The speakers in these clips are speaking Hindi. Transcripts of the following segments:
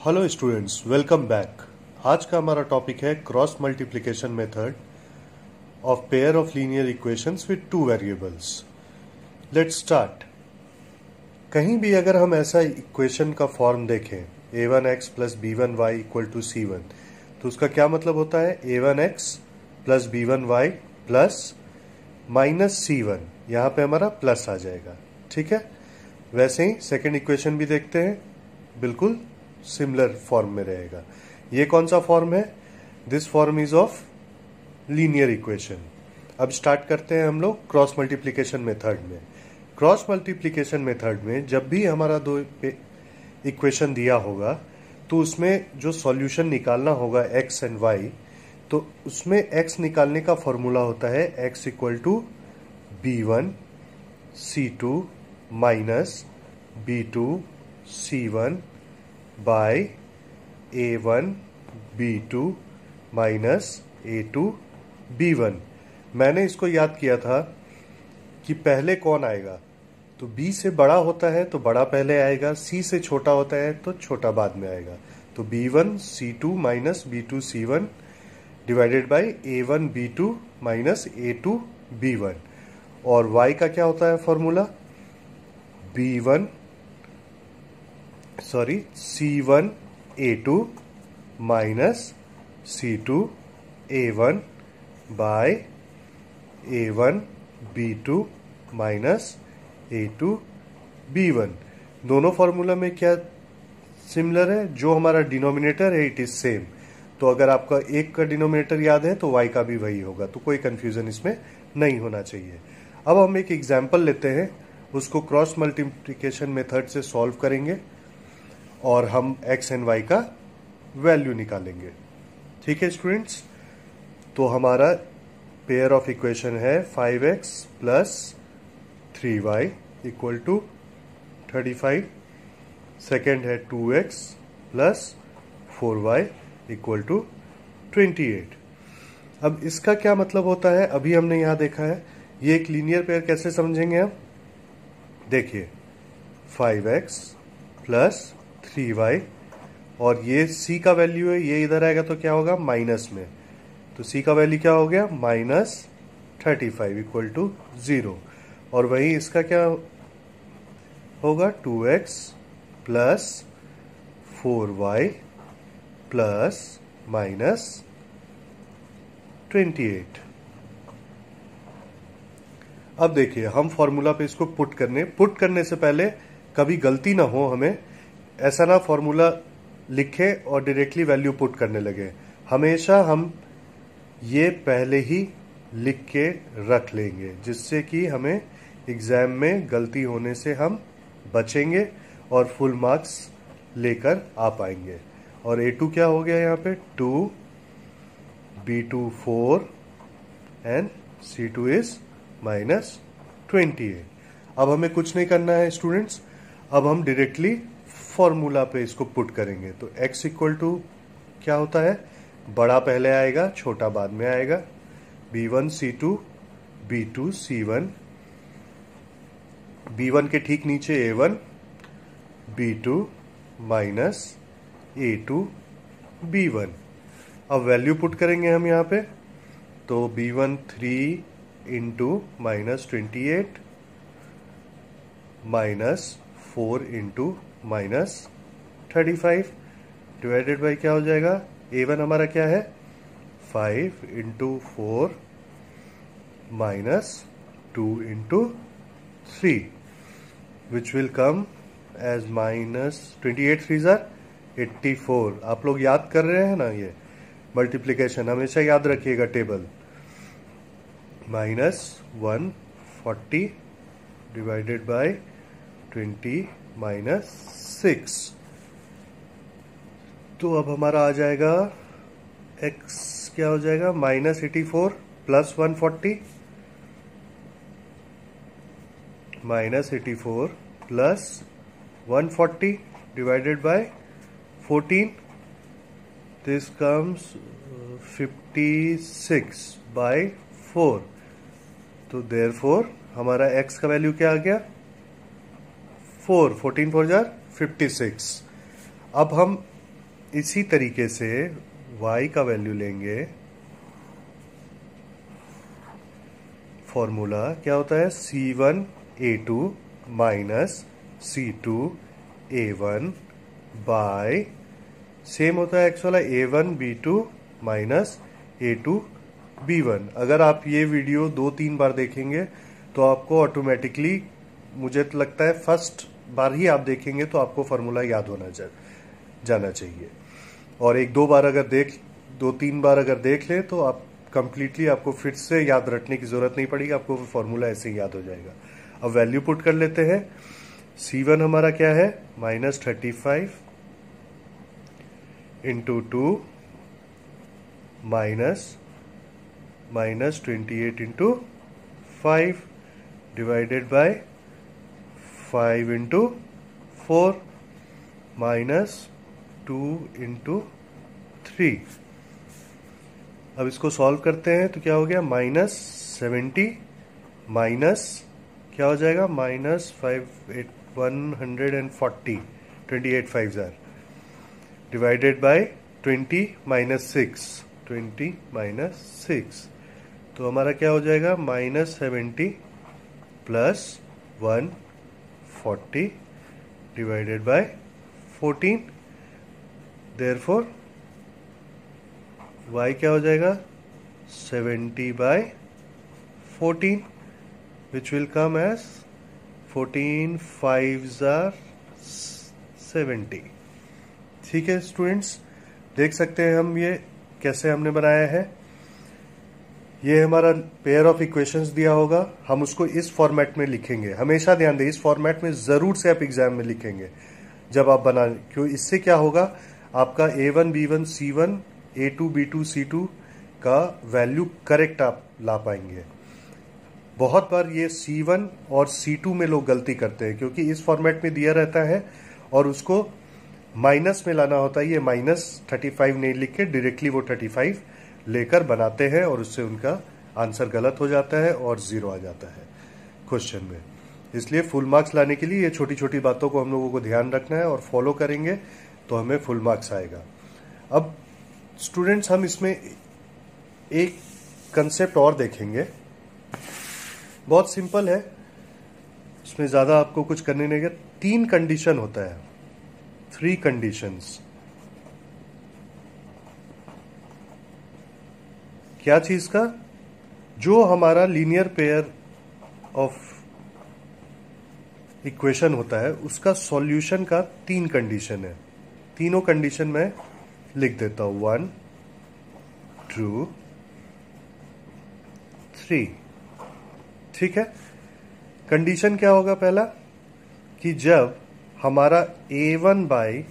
Hello students, welcome back. आज का हमारा टॉपिक है cross multiplication method of pair of linear equations with two variables. Let's start. कहीं भी अगर हम ऐसा इक्वेशन का फॉर्म देखें a1x plus b1y equal to c1, तो उसका क्या मतलब होता है? a1x plus b1y plus minus c1, यहाँ पे हमारा प्लस आ जाएगा। ठीक है, वैसे ही सेकेंड इक्वेशन भी देखते हैं, बिल्कुल सिमिलर फॉर्म में रहेगा। ये कौन सा फॉर्म है? This form is of linear equation. अब स्टार्ट करते हैं हम लोग क्रॉस मल्टीप्लिकेशन मेथड में। क्रॉस मल्टीप्लिकेशन मेथड में जब भी हमारा दो इक्वेशन दिया होगा तो उसमें जो सॉल्यूशन निकालना होगा x एंड y, तो उसमें x निकालने का फॉर्मूला होता है x equal to b1 c2 minus b2 c1 by a1 b2 minus a2 b1। मैंने इसको याद किया था कि पहले कौन आएगा, तो b से बड़ा होता है तो बड़ा पहले आएगा, c से छोटा होता है तो छोटा बाद में आएगा। तो b1 c2 minus b2 c1 divided by a1 b2 minus a2 b1। और y का क्या होता है formula? c1 a2 minus c2 a1 bye a1 b2 minus a2 b1। दोनों फॉर्मूला में क्या सिमिलर है? जो हमारा डिनोमिनेटर है इट इज सेम। तो अगर आपका एक का डिनोमिनेटर याद है तो y का भी वही होगा, तो कोई कंफ्यूजन इसमें नहीं होना चाहिए। अब हम एक एग्जाम्पल लेते हैं, उसको क्रॉस मल्टीप्लिकेशन मेथड से सॉल्व करेंगे और हम x एंड y का वैल्यू निकालेंगे। ठीक है स्टूडेंट्स, तो हमारा पेयर ऑफ इक्वेशन है 5x plus 3y equal to 35। Second है 2x plus 4y equal to 28। अब इसका क्या मतलब होता है अभी हमने यहां देखा है। ये एक लीनियर पेयर कैसे समझेंगे हम? देखिए 5x प्लस 3y और ये c का वैल्यू है, ये इधर आएगा तो क्या होगा? माइनस में। तो c का वैल्यू क्या हो गया? Minus 35 equal to 0। और वही इसका क्या होगा? 2x plus 4y plus minus 28। अब देखिए हम फॉर्मूला पे इसको पुट करने से पहले कभी गलती ना हो, हमें ऐसा ना फॉर्मूला लिखे और डायरेक्टली वैल्यू पुट करने लगे। हमेशा हम ये पहले ही लिख के रख लेंगे, जिससे कि हमें एग्जाम में गलती होने से हम बचेंगे और फुल मार्क्स लेकर आ पाएंगे। और a2 क्या हो गया यहाँ पे? 2, b2 4 and c2 is minus 28। अब हमें कुछ नहीं करना है स्टूडेंट्स, अब हम डायरेक्टली फॉर्मूला पे इसको पुट करेंगे। तो x इक्वल टू क्या होता है? बड़ा पहले आएगा, छोटा बाद में आएगा। b1 c2 b2 c1, b1 के ठीक नीचे a1 b2 minus a2 b1। अब वैल्यू पुट करेंगे हम यहाँ पे, तो b1 3 into minus 28 minus 4 into minus 35 divided by क्या हो जाएगा? a1 हमारा क्या है? 5 into 4 minus 2 into 3 which will come as minus 28 3 जार 84। आप लोग याद कर रहे हैं ना? ये मल्टीप्लीकेशन हमेशा याद रखिएगा table. Minus 140 divided bye 20 minus 6। तो अब हमारा आ जाएगा x क्या हो जाएगा? Minus 84 plus 140 minus 84 plus 140 divided by 14। This comes 56 by 4। तो देयरफॉर हमारा x का वैल्यू क्या आ गया? 4। 14 4 जार 56। अब हम इसी तरीके से y का वैल्यू लेंगे। फॉर्मूला क्या होता है, C1A2 minus C2A1 bye same होता है x वाला A1B2 माइनस A2B1। अगर आप ये वीडियो 2-3 बार देखेंगे तो आपको ऑटोमेटिकली, मुझे तो लगता है फर्स्ट बार ही आप देखेंगे तो आपको फार्मूला याद होना जाना चाहिए। और 1-2 बार अगर 2-3 बार अगर देख ले तो आप कंप्लीटली, आपको फिर से याद रखने की जरूरत नहीं पड़ेगी, आपको फार्मूला ऐसे ही याद हो जाएगा। अब वैल्यू पुट कर लेते हैं। C1 हमारा क्या है, -35 into 2 -28 into 5 divided by 5 into 4 -2 into 3। अब इसको सॉल्व करते हैं तो क्या हो गया, -70 माइनस क्या हो जाएगा, -140 28 5 डिवाइडेड बाय 20 -6 तो हमारा क्या हो जाएगा, -70 plus 140 divided by 14। Therefore y क्या हो जाएगा, 70/14 which will come as 14 5s are 70। ठीक है स्टूडेंट्स, देख सकते हैं हम ये कैसे हमने बनाया है। ये हमारा पेयर ऑफ इक्वेशंस दिया होगा, हम उसको इस फॉर्मेट में लिखेंगे। हमेशा ध्यान दें, इस फॉर्मेट में जरूर से आप एग्जाम में लिखेंगे जब आप बना, क्यों, इससे क्या होगा, आपका A1 B1 C1 A2 B2 C2 का वैल्यू करेक्ट आप ला पाएंगे। बहुत बार ये C1 और C2 में लोग गलती करते हैं, क्योंकि इस फॉर्मेट में दिया रहता है और उसको माइनस में लाना होता है। ये -35 नहीं लिख के डायरेक्टली वो 35 लेकर बनाते हैं और उससे उनका आंसर गलत हो जाता है और 0 आ जाता है क्वेश्चन में। इसलिए फुल मार्क्स लाने के लिए ये छोटी छोटी बातों को हम लोगों को ध्यान रखना है और फॉलो करेंगे तो हमें फुल मार्क्स आएगा। अब स्टूडेंट्स, हम इसमें एक कंसेप्ट और देखेंगे, बहुत सिंपल है, इसमें ज्यादा आपको कुछ करने नहीं है। 3 कंडीशन होता है, 3 कंडीशंस। क्या चीज का, जो हमारा लीनियर पेयर ऑफ इक्वेशन होता है उसका सॉल्यूशन का 3 कंडीशन है। तीनों कंडीशन में लिख देता हूं, 1 2 3। ठीक है, कंडीशन क्या होगा, पहला कि जब हमारा A1 by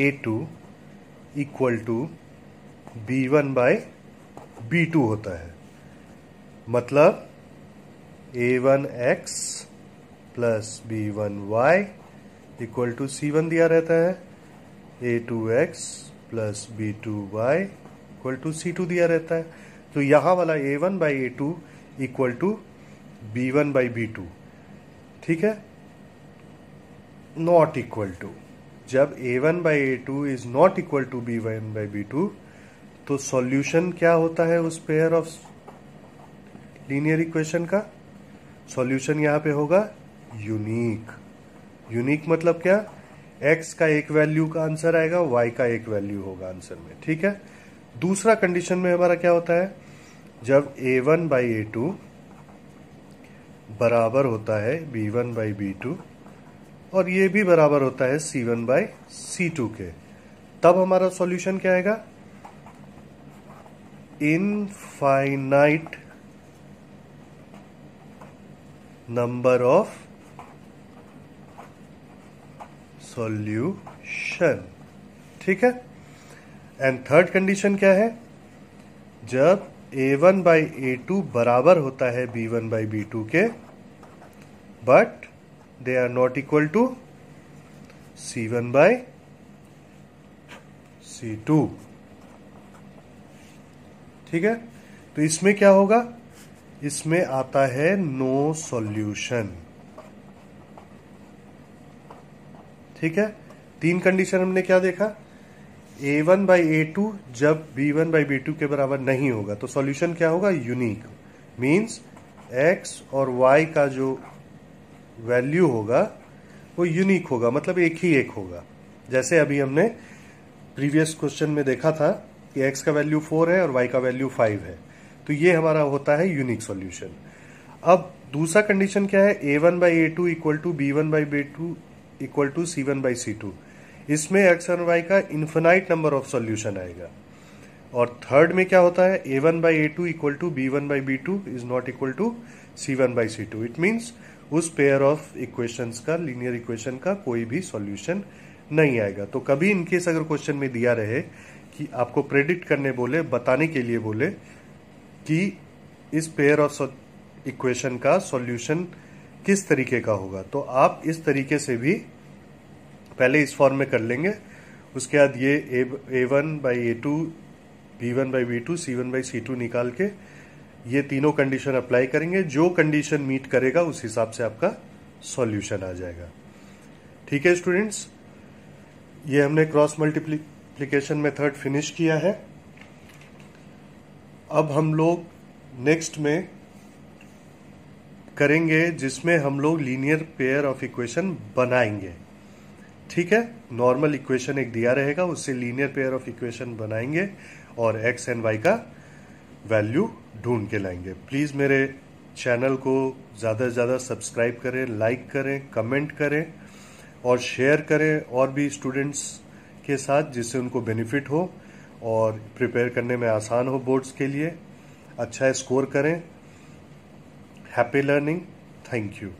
A2 equal to B1 by B2 होता है, मतलब A1x plus B1y equal to C1 दिया रहता है, A2x plus B2y equal to C2 दिया रहता है। तो यहां वाला A1 by A2 equal to B1 by B2, ठीक है, नॉट इक्वल टू। जब A1 by A2 is not equal to B1 by B2 तो सॉल्यूशन क्या होता है उस पेयर ऑफ लीनियर इक्वेशन का, सॉल्यूशन यहां पे होगा यूनिक। यूनिक मतलब क्या, x का एक वैल्यू का आंसर आएगा, y का एक वैल्यू होगा आंसर में। ठीक है, दूसरा कंडीशन में हमारा क्या होता है, जब A1 बाई A2 बराबर होता है B1 बाई B2 और ये भी बराबर होता है C1 बाई C2 के, तब हमारा सॉल्यूशन क्या आएगा, इनफाइनाइट नंबर ऑफ सॉल्यूशन। ठीक है, एंड थर्ड कंडीशन क्या है, जब A1 बाई A2 बराबर होता है B1 बाई B2 के, but they are not equal to C1 by C2। ठीक है, तो इसमें क्या होगा, इसमें आता है नो सॉल्यूशन। ठीक है, 3 कंडीशन हमने क्या देखा, a1 बाई a2 जब b1 बाई b2 के बराबर नहीं होगा तो सॉल्यूशन क्या होगा, यूनिक। मीन्स x और y का जो वैल्यू होगा वो यूनिक होगा, मतलब एक ही एक होगा। जैसे अभी हमने प्रीवियस क्वेश्चन में देखा था कि x का वैल्यू 4 है और y का वैल्यू 5 है, तो ये हमारा होता है यूनिक सॉल्यूशन। अब दूसरा कंडीशन क्या है, a1 by a2 equal to b1 by b2 equal to c1 by c2। इसमें x और y का इन्फिनाइट नंबर ऑफ सॉल्यूशन आएगा। और थर्ड में क्या होता है, a1 by a2 equal to b1 by b2 is not equal to c1 by c2। It means उस पेयर ऑफ इक्वेशंस का, लीनियर इक्वेशन का कोई भी सॉल्यूशन नहीं आएगा। तो कभी इनकेस अगर क्वेश्चन में दिया रहे कि आपको प्रेडिक्ट करने बोले, बताने के लिए बोले कि इस पेयर ऑफ इक्वेशन का सॉल्यूशन किस तरीके का होगा, तो आप इस तरीके से भी पहले इस फॉर्म में कर लेंगे। उसके बाद ये a1 by a2, b1 by b2, c1 by c2 निकाल के ये तीनों कंडीशन अप्लाई करेंगे। जो कंडीशन मीट करेगा उस हिसाब से आपका सॉल्यूशन आ जाएगा। ठीक है स्टूडेंट्स, ये हमने क्रॉस मल्टीप्लिकेशन मेथड फिनिश किया है। अब हम लोग नेक्स्ट में करेंगे जिसमें हम लोग लीनियर पेयर ऑफ इक्वेशन बनाएंगे। ठीक है, नॉर्मल इक्वेशन एक दिया रहेगा, उससे लीनियर पेयर ऑफ इक्वेशन बनाएंगे और x एंड y का वैल्यू ढूंढ के लाएंगे। प्लीज़ मेरे चैनल को ज़्यादा से ज़्यादा सब्सक्राइब करें, लाइक करें, कमेंट करें और शेयर करें और भी स्टूडेंट्स के साथ, जिससे उनको बेनिफिट हो और प्रिपेयर करने में आसान हो बोर्ड्स के लिए। अच्छा स्कोर करें। Happy learning. Thank you.